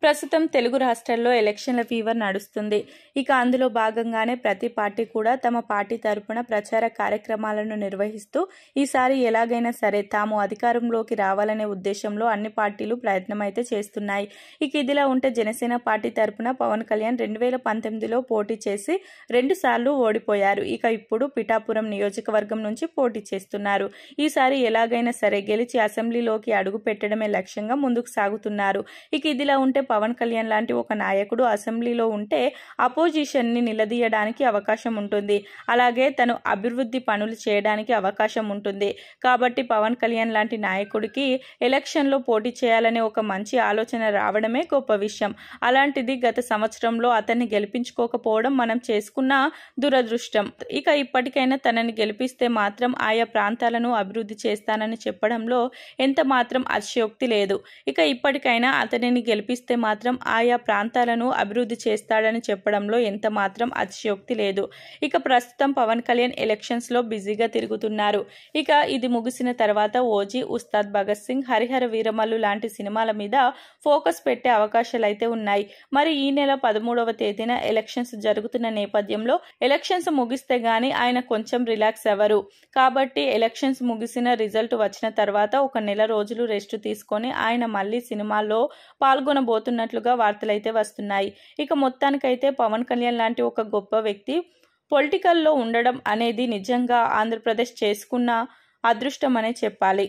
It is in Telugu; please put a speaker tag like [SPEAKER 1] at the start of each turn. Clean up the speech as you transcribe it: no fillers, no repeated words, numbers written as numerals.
[SPEAKER 1] ప్రస్తుతం తెలుగు రాష్ట్రాల్లో ఎలక్షన్ల ఫీవర్ నడుస్తుంది. ఇక అందులో భాగంగానే ప్రతి పార్టీ కూడా తమ పార్టీ తరపున ప్రచార కార్యక్రమాలను నిర్వహిస్తూ ఈసారి ఎలాగైనా సరే తాము అధికారంలోకి రావాలనే ఉద్దేశంలో అన్ని పార్టీలు ప్రయత్నమైతే చేస్తున్నాయి. ఇక ఇదిలా ఉంటే జనసేన పార్టీ తరపున పవన్ కళ్యాణ్ 2019లో పోటీ చేసి 2 సార్లు ఓడిపోయారు. ఇక ఇప్పుడు పిఠాపురం నియోజకవర్గం నుంచి పోటీ చేస్తున్నారు. ఈసారి ఎలాగైనా సరే గెలిచి అసెంబ్లీలోకి అడుగు పెట్టడమే లక్ష్యంగా ముందుకు సాగుతున్నారు. ఇక ఇదిలా ఉంటే పవన్ కళ్యాణ్ లాంటి ఒక నాయకుడు అసెంబ్లీలో ఉంటే అపోజిషన్ ని నిలదీయడానికి అవకాశం ఉంటుంది. అలాగే తను అభివృద్ధి పనులు చేయడానికి అవకాశం ఉంటుంది. కాబట్టి పవన్ కళ్యాణ్ లాంటి నాయకుడికి ఎలక్షన్ లో పోటీ చేయాలనే ఒక మంచి ఆలోచన రావడమే గొప్ప విషయం. అలాంటిది గత సంవత్సరంలో అతన్ని గెలిపించుకోకపోవడం మనం చేసుకున్న దురదృష్టం. ఇక ఇప్పటికైనా తనని గెలిపిస్తే మాత్రం ఆయా ప్రాంతాలను అభివృద్ధి చేస్తానని చెప్పడంలో ఎంత మాత్రం అతిశయోక్తి లేదు. ఇక ఇప్పటికైనా అతనిని గెలిపిస్తే మాత్రం ఆయా ప్రాంతాలను అభివృద్ధి చేస్తాడని చెప్పడంలో ఎంత మాత్రం అతిశయోక్తి లేదు. ఇక ప్రస్తుతం పవన్ కళ్యాణ్ ఎలక్షన్స్ లో బిజీగా తిరుగుతున్నారు. ఇక ఇది ముగిసిన తర్వాత ఓజీ, ఉస్తాద్ భగత్ సింగ్, హరిహర వీరమల్లు లాంటి సినిమాల మీద ఫోకస్ పెట్టే అవకాశాలైతే ఉన్నాయి. మరి ఈ నెల 13వ తేదీన ఎలక్షన్స్ జరుగుతున్న నేపథ్యంలో ఎలక్షన్స్ ముగిస్తే గానీ ఆయన కొంచెం రిలాక్స్ అవ్వరు. కాబట్టి ఎలక్షన్స్ ముగిసిన రిజల్ట్ వచ్చిన తర్వాత ఒక నెల రోజులు రెస్ట్ తీసుకొని ఆయన మళ్ళీ సినిమాల్లో పాల్గొనబోతున్నట్లుగా వార్తలైతే వస్తున్నాయి. ఇక మొత్తానికైతే పవన్ కళ్యాణ్ లాంటి ఒక గొప్ప వ్యక్తి పొలిటికల్లో ఉండడం అనేది నిజంగా ఆంధ్రప్రదేశ్ చేసుకున్న అదృష్టం అనే చెప్పాలి.